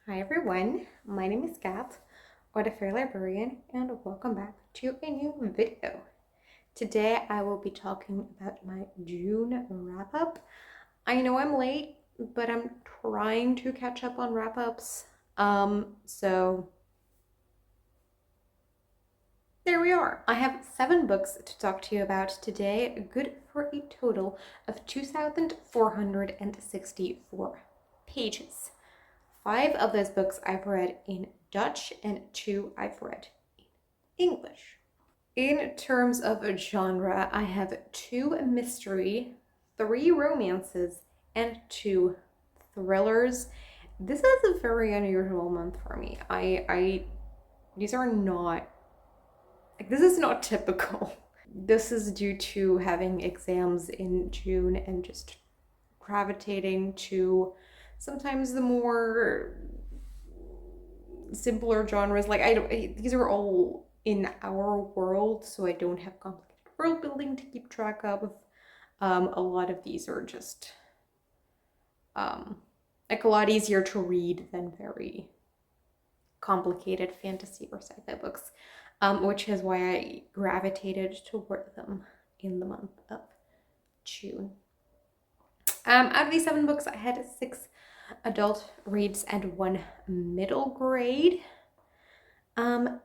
Hi everyone, my name is Kat, or the Fair Librarian, and welcome back to a new video. Today I will be talking about my June wrap-up. I know I'm late, but I'm trying to catch up on wrap-ups. So there we are. I have 7 books to talk to you about today, good for a total of 2,464 pages. 5 of those books I've read in Dutch and 2 I've read in English. In terms of a genre, I have 2 mystery, 3 romances, and 2 thrillers. This is a very unusual month for me. These are not, this is not typical. This is due to having exams in June and just gravitating to sometimes the more simpler genres. These are all in our world, so I don't have complicated world building to keep track of. A lot of these are just like a lot easier to read than very complicated fantasy or sci-fi books, which is why I gravitated toward them in the month of June. Out of these 7 books, I had 6 adult reads and 1 middle grade. And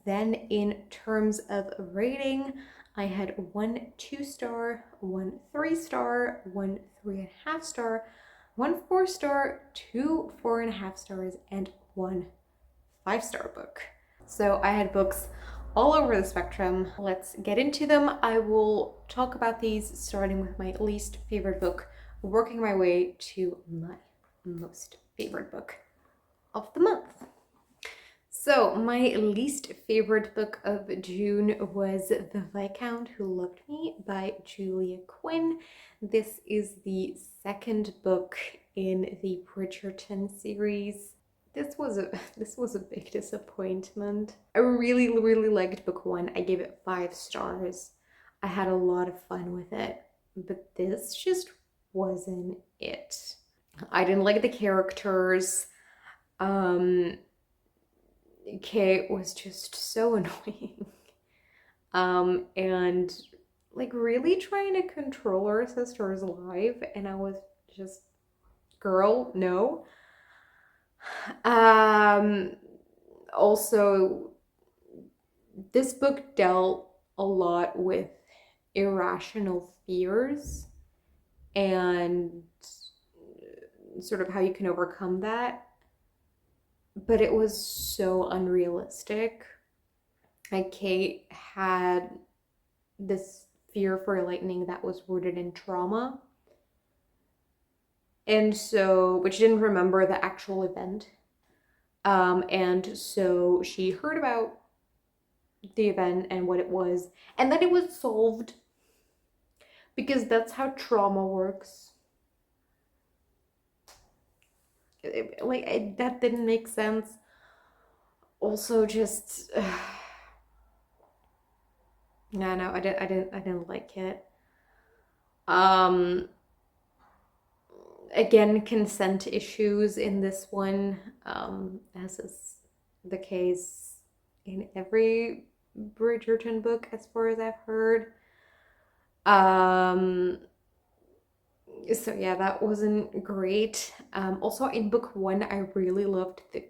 then in terms of rating, I had 1 2-star, 1 3-star, 1 3.5 star, 1 4-star, 2 4.5 stars, and 1 5-star book. So I had books all over the spectrum. Let's get into them. I will talk about these starting with my least favorite book, working my way to my most favorite book of the month. So my least favorite book of June was The Viscount Who Loved Me by Julia Quinn. This is the 2nd book in the Bridgerton series. This was a big disappointment. I really liked book 1. I gave it 5 stars. I had a lot of fun with it, but this just wasn't it. I didn't like the characters. Kate was just so annoying. And like really trying to control her sister's life, and I was just, girl, no. Also, this book dealt a lot with irrational fears and sort of how you can overcome that, but it was so unrealistic. Like, Kate had this fear for lightning that was rooted in trauma, and so, but she didn't remember the actual event. And so she heard about the event and what it was, and then it was solved, because that's how trauma works. That didn't make sense. Also, just no, I didn't like it. Again, consent issues in this one, as is the case in every Bridgerton book, as far as I've heard. So yeah, that wasn't great. Also, in book 1, I really loved the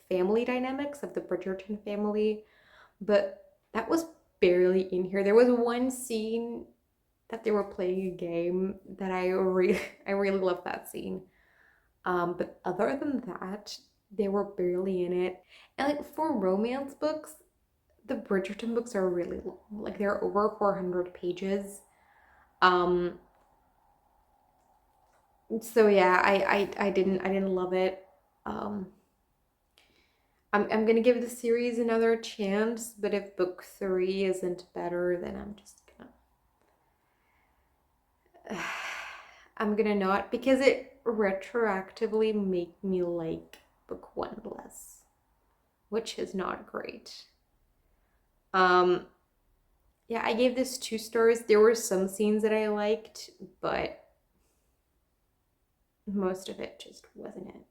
family dynamics of the Bridgerton family, but that was barely in here. There was one scene that they were playing a game that I really loved that scene. But other than that, they were barely in it. And like, for romance books, the Bridgerton books are really long. Like, they're over 400 pages. So yeah, I didn't love it. I'm gonna give the series another chance, but if book 3 isn't better, then I'm gonna not, because it retroactively made me like book 1 less, which is not great. Yeah, I gave this 2 stars. There were some scenes that I liked, but most of it just wasn't it.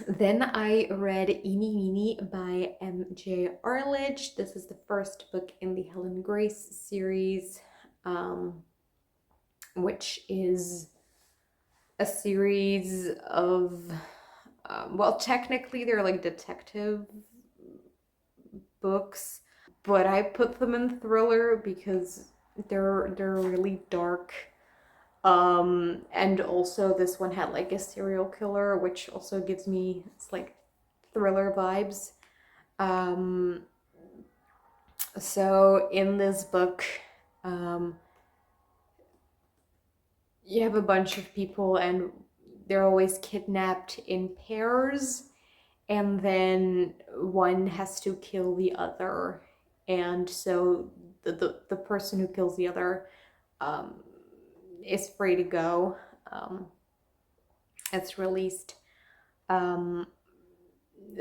Then I read Eeny Meeny by M.J. Arledge. This is the first book in the Helen Grace series, which is a series of, well, technically they're like detective books, but I put them in thriller because they're really dark. And also this one had like a serial killer, which also gives me, it's like thriller vibes. Um, so in this book, um, you have a bunch of people and they're always kidnapped in pairs, and then one has to kill the other. And so the person who kills the other um, is free to go. It's released. Um,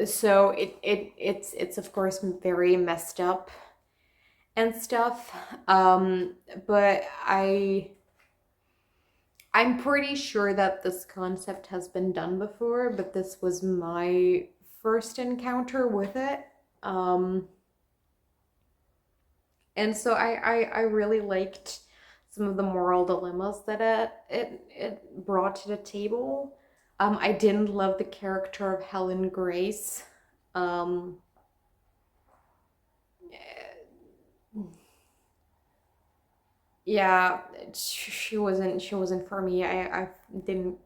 so it's of course very messed up and stuff. But I'm pretty sure that this concept has been done before, but this was my first encounter with it. And so I really liked some of the moral dilemmas that it brought to the table. I didn't love the character of Helen Grace. Um, yeah, she wasn't for me. I didn't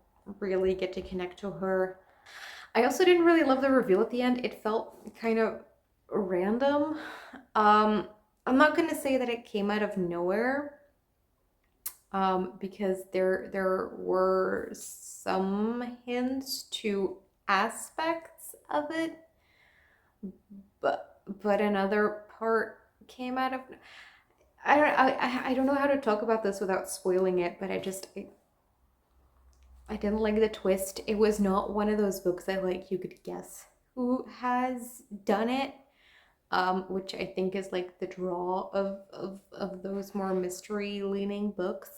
really get to connect to her. I also didn't really love the reveal at the end. It felt kind of random. I'm not gonna say that it came out of nowhere, because there were some hints to aspects of it, but another part came out of. I don't know how to talk about this without spoiling it, but I didn't like the twist. It was not one of those books that like you could guess who has done it, which I think is like the draw of those more mystery leaning books.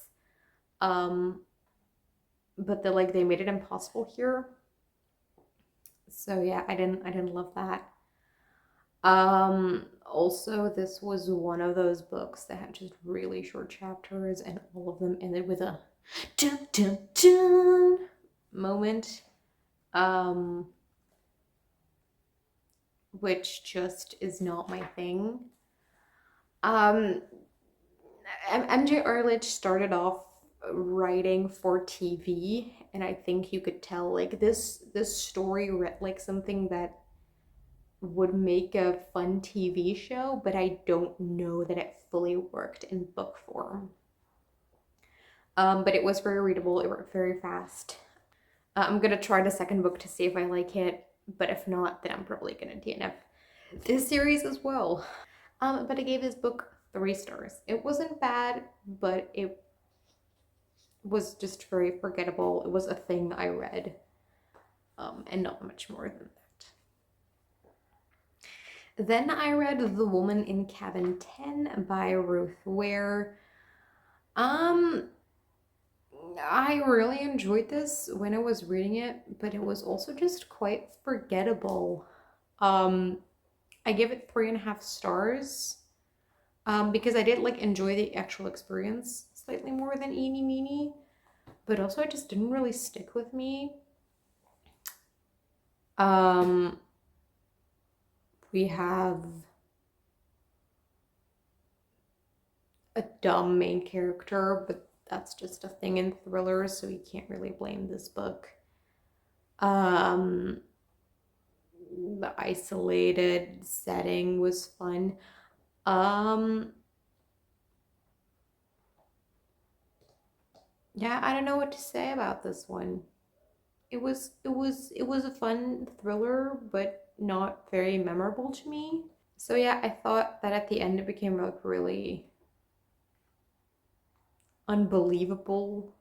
Um, but they made it impossible here. So yeah, I didn't love that. Also, this was one of those books that had just really short chapters, and all of them ended with a dun dun dun moment, um, which just is not my thing. Um, MJ Arledge started off writing for TV, and I think you could tell like this story read like something that would make a fun TV show, but I don't know that it fully worked in book form. But it was very readable. It worked very fast. I'm gonna try the second book to see if I like it, but if not, then I'm probably gonna DNF this series as well. But I gave this book 3 stars. It wasn't bad, but it was just very forgettable. It was a thing I read, and not much more than that. Then I read The Woman in Cabin 10 by Ruth Ware. I really enjoyed this when I was reading it, but it was also just quite forgettable. I give it 3.5 stars, because I did like enjoy the actual experience slightly more than Eeny Meeny, but also it just didn't really stick with me. We have a dumb main character, but that's just a thing in thrillers, so you can't really blame this book. The isolated setting was fun. Yeah, I don't know what to say about this one. It was a fun thriller, but not very memorable to me. So yeah, I thought that at the end it became like really unbelievable.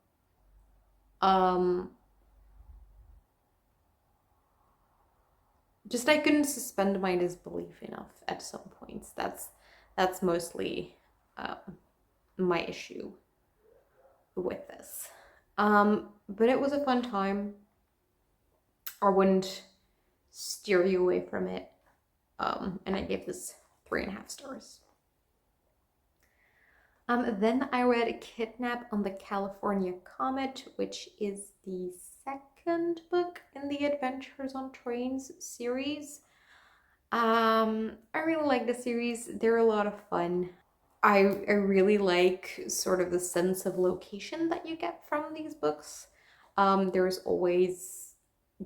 Um just I couldn't suspend my disbelief enough at some points. That's mostly my issue with this. But it was a fun time. or wouldn't steer you away from it. And I gave this 3.5 stars. Then I read Kidnap on the California Comet, which is the second book in the Adventures on Trains series. I really like the series. They're a lot of fun. I really like sort of the sense of location that you get from these books. There's always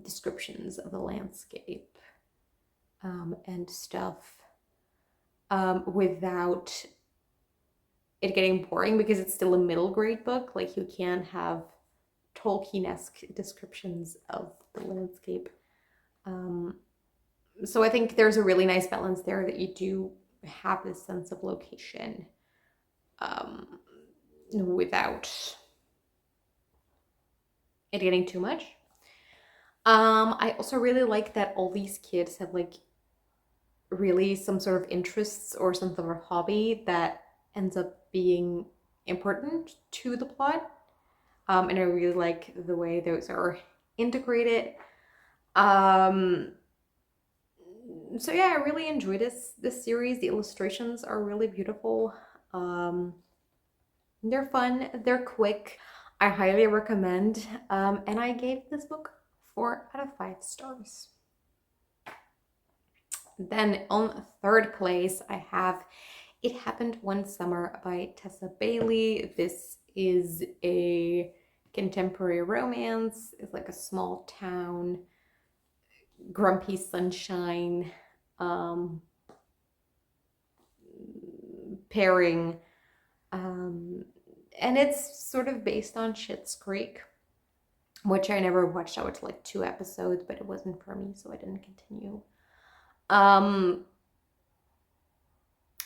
descriptions of the landscape and stuff without it getting boring, because it's still a middle grade book. Like, you can have Tolkien-esque descriptions of the landscape. So I think there's a really nice balance there, that you do have this sense of location without it getting too much. I also really like that all these kids have like really some sort of interests or some sort of hobby that ends up being important to the plot. And I really like the way those are integrated. So yeah, I really enjoyed this series. The illustrations are really beautiful. They're fun, they're quick. I highly recommend. And I gave this book 4 out of 5 stars. Then on third place, I have It Happened One Summer by Tessa Bailey. This is a contemporary romance. It's like a small town, grumpy sunshine pairing. And it's sort of based on Schitt's Creek, which I never watched. I watched like 2 episodes, but it wasn't for me, so I didn't continue.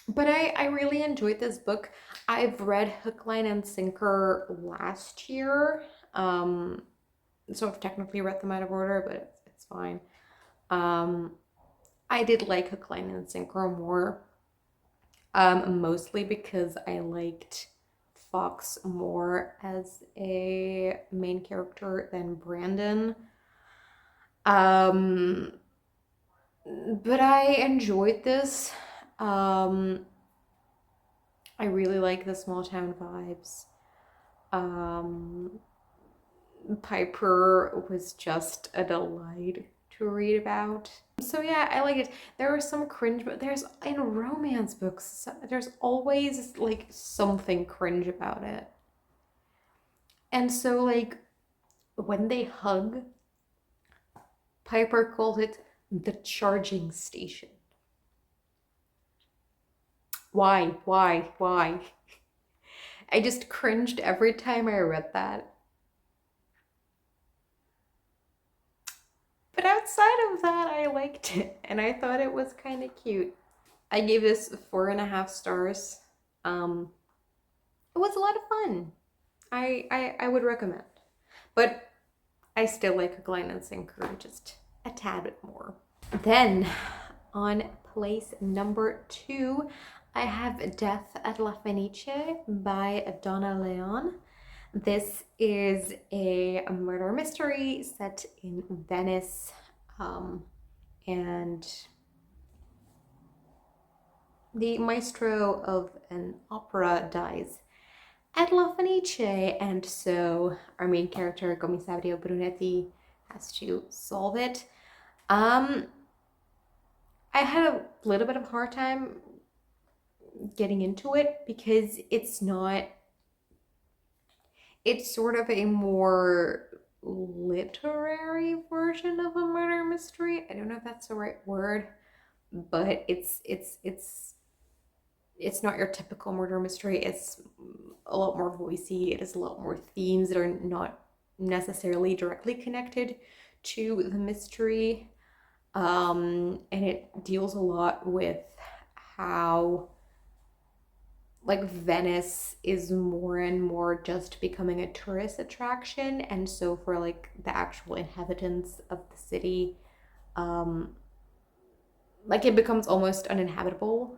But I really enjoyed this book. I've read Hook, Line, and Sinker last year. So I've technically read them out of order, but it's fine. I did like Hook, Line, and Sinker more. Mostly because I liked Fox more as a main character than Brandon. But I enjoyed this. I really like the small town vibes. Piper was just a delight to read about. So yeah, I like it. There are some cringe, but there's in romance books, there's always like something cringe about it. And so like when they hug, Piper calls it the charging station. Why? I just cringed every time I read that. But outside of that, I liked it, and I thought it was kind of cute. I gave this 4.5 stars. It was a lot of fun. I would recommend. But I still like Hook, Line, and Sinker just a tad bit more. Then, on place number 2, I have Death at La Fenice by Donna Leon. This is a murder mystery set in Venice, and the maestro of an opera dies at La Fenice, and so our main character, Commissario Brunetti, has to solve it. I had a little bit of a hard time getting into it because it's sort of a more literary version of a murder mystery. I don't know if that's the right word, but it's not your typical murder mystery. It's a lot more voicey. It has a lot more themes that are not necessarily directly connected to the mystery. And it deals a lot with how like Venice is more and more just becoming a tourist attraction, and so for like the actual inhabitants of the city, like it becomes almost uninhabitable.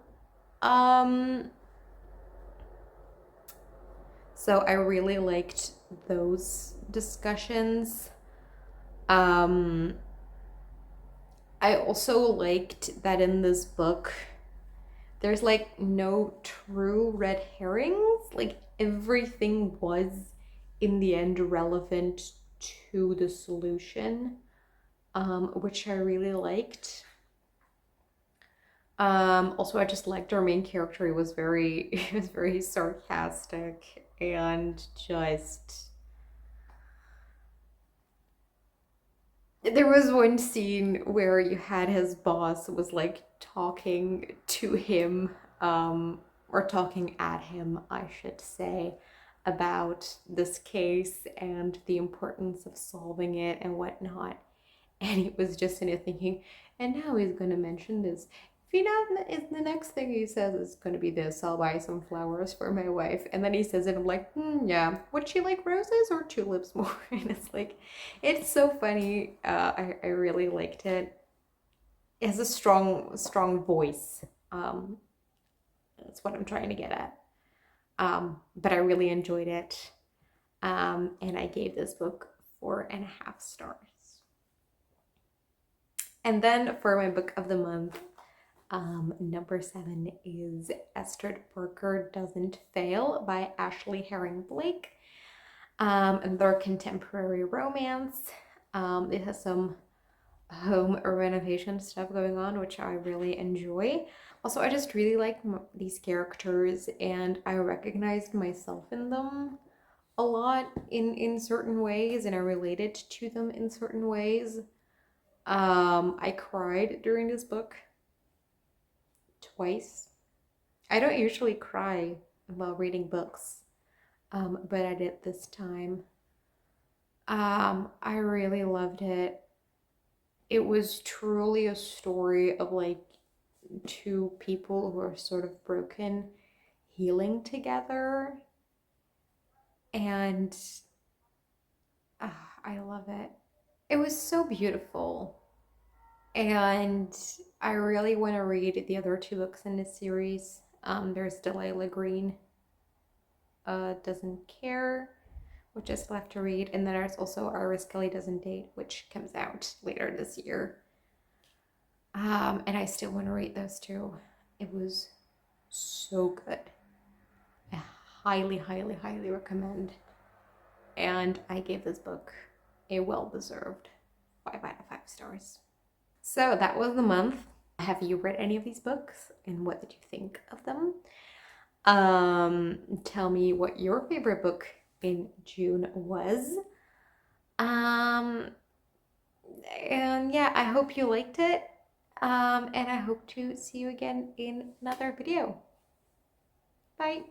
So I really liked those discussions. I also liked that in this book, there's like no true red herrings. Like everything was in the end relevant to the solution, which I really liked. Also, I just liked our main character. He was very, he was very sarcastic and just. There was one scene where you had his boss was like talking to him, or talking at him, I should say, about this case and the importance of solving it and whatnot. And he was just sitting there thinking, and now he's gonna mention this. If you know, the next thing he says is gonna be this, I'll buy some flowers for my wife. And then he says it, I'm like, yeah, would she like roses or tulips more? And it's like, it's so funny. I really liked it. It has a strong voice. Um, that's what I'm trying to get at. But I really enjoyed it. And I gave this book 4.5 stars. And then for my book of the month, number 7 is Esther Parker Doesn't Fail by Ashley Herring Blake. And their contemporary romance. It has some home renovation stuff going on, which I really enjoy. Also, I just really like these characters, and I recognized myself in them a lot in certain ways, and I related to them in certain ways. I cried during this book twice. I don't usually cry while reading books, but I did this time. I really loved it. It was truly a story of like two people who are sort of broken healing together, and I love it. It was so beautiful. And I really want to read the other 2 books in this series. There's Delilah Green, Doesn't Care, which I still have to read. And then there's also Iris Kelly Doesn't Date, which comes out later this year. And I still want to read those 2. It was so good. I highly, highly, highly recommend. And I gave this book a well-deserved 5 out of 5 stars. So that was the month. Have you read any of these books and what did you think of them? Tell me what your favorite book in June was. And yeah, I hope you liked it. And I hope to see you again in another video. Bye.